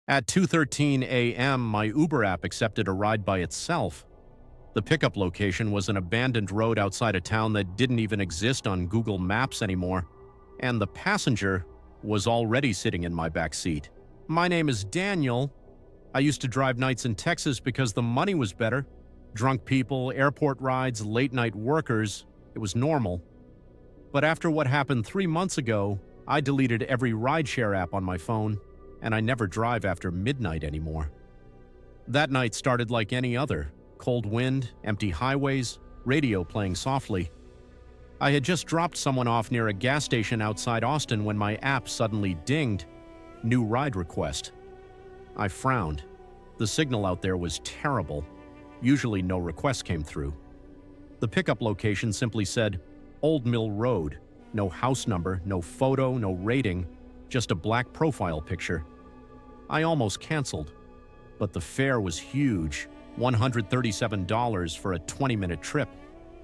At 2:13 a.m., my Uber app accepted a ride by itself. The pickup location was an abandoned road outside a town that didn't even exist on Google Maps anymore, and the passenger was already sitting in my back seat. My name is Daniel. I used to drive nights in Texas because the money was better. Drunk people, airport rides, late-night workers, it was normal. But after what happened 3 months ago, I deleted every rideshare app on my phone, and I never drive after midnight anymore. That night started like any other. Cold wind, empty highways, radio playing softly. I had just dropped someone off near a gas station outside Austin when my app suddenly dinged. New ride request. I frowned. The signal out there was terrible. Usually no request came through. The pickup location simply said, Old Mill Road. No house number, no photo, no rating, just a black profile picture. I almost canceled, but the fare was huge, $137 for a 20-minute trip.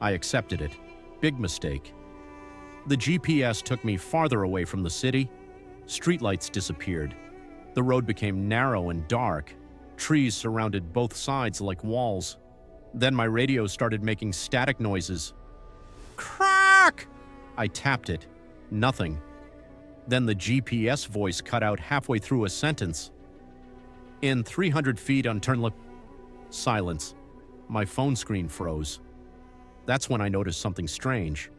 I accepted it. Big mistake. The GPS took me farther away from the city. Streetlights disappeared. The road became narrow and dark. Trees surrounded both sides like walls. Then my radio started making static noises. Crack! I tapped it. Nothing. Then the GPS voice cut out halfway through a sentence. In 300 feet on turn left. Silence. My phone screen froze. That's when I noticed something strange.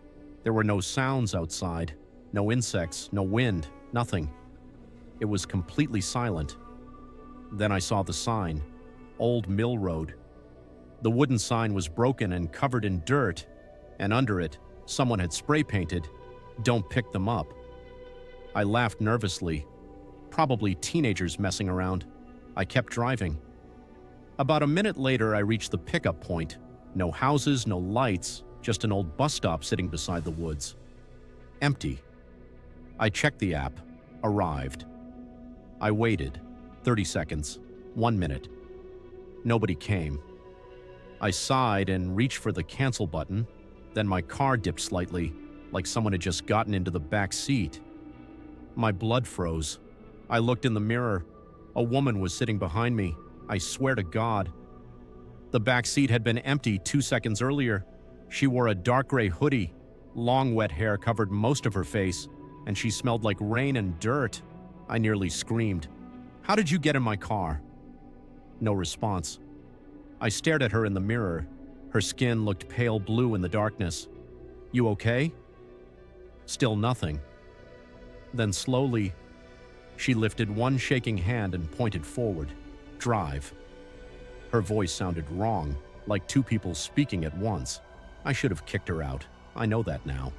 There were no sounds outside. No insects, no wind, nothing. It was completely silent. Then I saw the sign. Old Mill Road. The wooden sign was broken and covered in dirt, and under it, someone had spray painted, "Don't pick them up." I laughed nervously. Probably teenagers messing around. I kept driving. About a minute later, I reached the pickup point. No houses, no lights, just an old bus stop sitting beside the woods. Empty. I checked the app. Arrived. I waited. 30 seconds. 1 minute. Nobody came. I sighed and reached for the cancel button. Then my car dipped slightly, like someone had just gotten into the back seat. My blood froze. I looked in the mirror. A woman was sitting behind me. I swear to God. The back seat had been empty 2 seconds earlier. She wore a dark gray hoodie. Long wet hair covered most of her face, and she smelled like rain and dirt. I nearly screamed. "How did you get in my car?" No response. I stared at her in the mirror. Her skin looked pale blue in the darkness. "You okay?" Still nothing. Then slowly, she lifted one shaking hand and pointed forward. "Drive." Her voice sounded wrong, like two people speaking at once. I should have kicked her out. I know that now.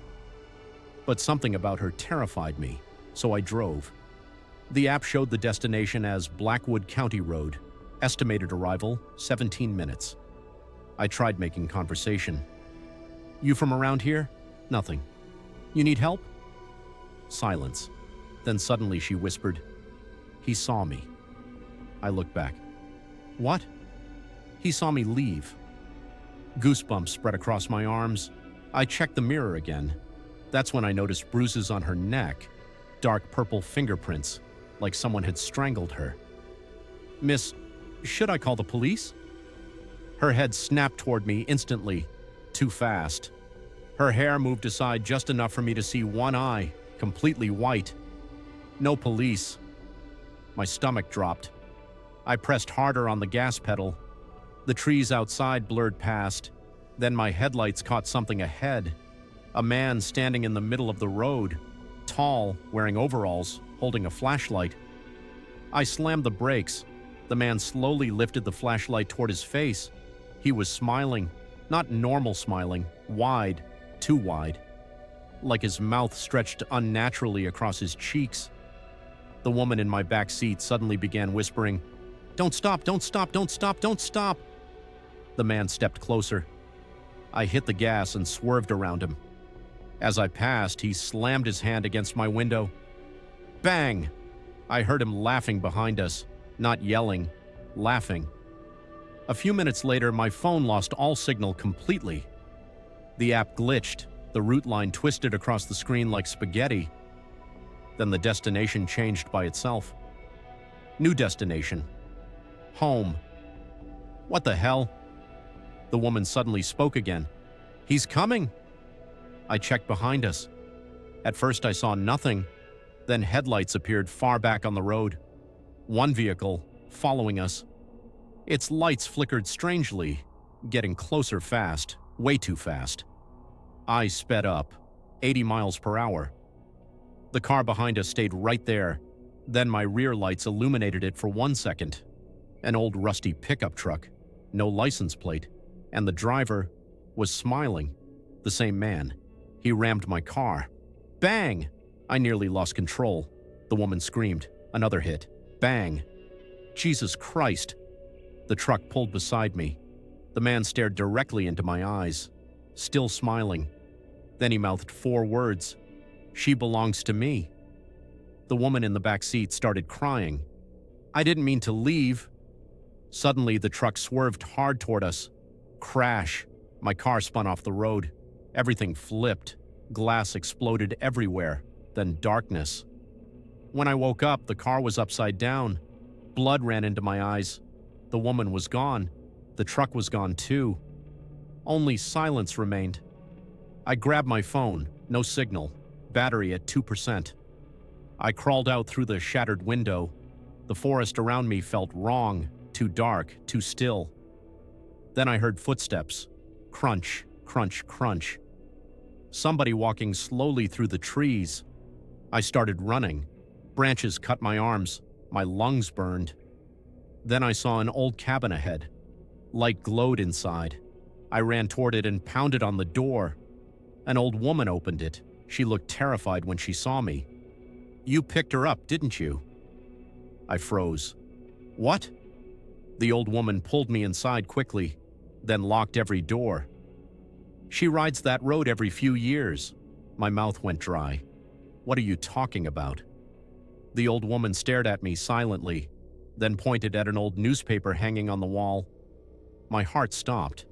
But something about her terrified me, so I drove. The app showed the destination as Blackwood County Road. Estimated arrival, 17 minutes. I tried making conversation. "You from around here?" Nothing. "You need help?" Silence. Then suddenly she whispered, "He saw me." I looked back. "What?" "He saw me leave." Goosebumps spread across my arms. I checked the mirror again. That's when I noticed bruises on her neck, dark purple fingerprints, like someone had strangled her. "Miss, should I call the police?" Her head snapped toward me instantly, too fast. Her hair moved aside just enough for me to see one eye, completely white. "No police." My stomach dropped. I pressed harder on the gas pedal. The trees outside blurred past. Then my headlights caught something ahead. A man standing in the middle of the road, tall, wearing overalls, holding a flashlight. I slammed the brakes. The man slowly lifted the flashlight toward his face. He was smiling, not normal smiling, wide, too wide. Like his mouth stretched unnaturally across his cheeks. The woman in my back seat suddenly began whispering, "Don't stop, don't stop, don't stop, don't stop." The man stepped closer. I hit the gas and swerved around him. As I passed, he slammed his hand against my window. Bang! I heard him laughing behind us, not yelling, laughing. A few minutes later, my phone lost all signal completely. The app glitched, the route line twisted across the screen like spaghetti. Then the destination changed by itself. New destination. Home. What the hell? The woman suddenly spoke again. He's coming. I checked behind us. At first I saw nothing. Then headlights appeared far back on the road. One vehicle, following us. Its lights flickered strangely, getting closer fast, way too fast. I sped up, 80 miles per hour. The car behind us stayed right there. Then my rear lights illuminated it for 1 second. An old rusty pickup truck, no license plate, and the driver was smiling. The same man. He rammed my car. Bang! I nearly lost control. The woman screamed. Another hit. Bang! Jesus Christ! The truck pulled beside me. The man stared directly into my eyes, still smiling. Then he mouthed 4 words. She belongs to me. The woman in the back seat started crying. I didn't mean to leave. Suddenly, the truck swerved hard toward us. Crash. My car spun off the road. Everything flipped. Glass exploded everywhere. Then darkness. When I woke up, the car was upside down. Blood ran into my eyes. The woman was gone. The truck was gone too. Only silence remained. I grabbed my phone. No signal. Battery at 2%. I crawled out through the shattered window. The forest around me felt wrong, too dark, too still. Then I heard footsteps. Crunch, crunch, crunch. Somebody walking slowly through the trees. I started running. Branches cut my arms. My lungs burned. Then I saw an old cabin ahead. Light glowed inside. I ran toward it and pounded on the door. An old woman opened it. She looked terrified when she saw me. You picked her up, didn't you? I froze. What? The old woman pulled me inside quickly, then locked every door. She rides that road every few years. My mouth went dry. What are you talking about? The old woman stared at me silently, then pointed at an old newspaper hanging on the wall. My heart stopped.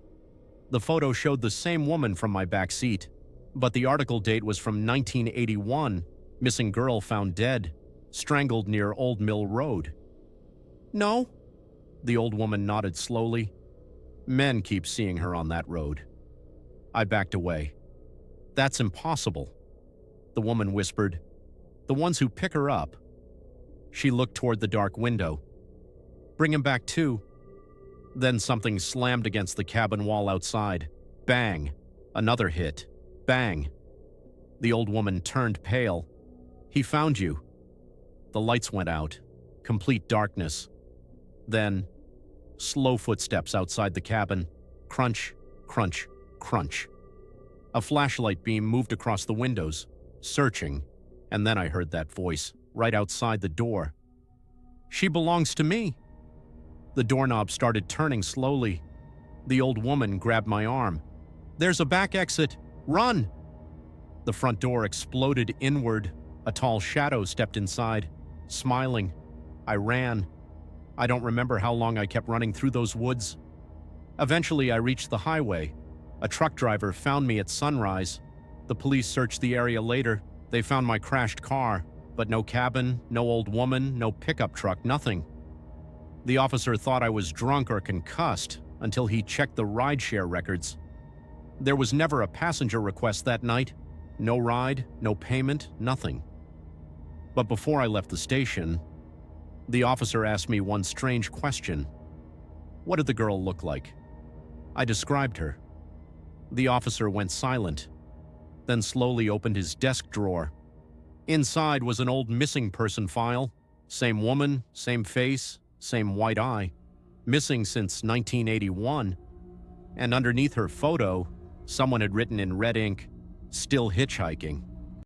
The photo showed the same woman from my back seat, but the article date was from 1981. Missing girl found dead, strangled near Old Mill Road. No? The old woman nodded slowly. Men keep seeing her on that road. I backed away. That's impossible. The woman whispered. The ones who pick her up. She looked toward the dark window. Bring him back too. Then something slammed against the cabin wall outside. Bang. Another hit. Bang. The old woman turned pale. He found you. The lights went out. Complete darkness. Then, slow footsteps outside the cabin. Crunch, crunch, crunch. A flashlight beam moved across the windows, searching, and then I heard that voice, right outside the door. She belongs to me. The doorknob started turning slowly. The old woman grabbed my arm. There's a back exit. Run! The front door exploded inward. A tall shadow stepped inside, smiling. I ran. I don't remember how long I kept running through those woods. Eventually, I reached the highway. A truck driver found me at sunrise. The police searched the area later. They found my crashed car, but no cabin, no old woman, no pickup truck, nothing. The officer thought I was drunk or concussed until he checked the rideshare records. There was never a passenger request that night. No ride, no payment, nothing. But before I left the station, the officer asked me one strange question. What did the girl look like? I described her. The officer went silent, then slowly opened his desk drawer. Inside was an old missing person file. Same woman, same face, same white eye. Missing since 1981. And underneath her photo, someone had written in red ink, "Still hitchhiking."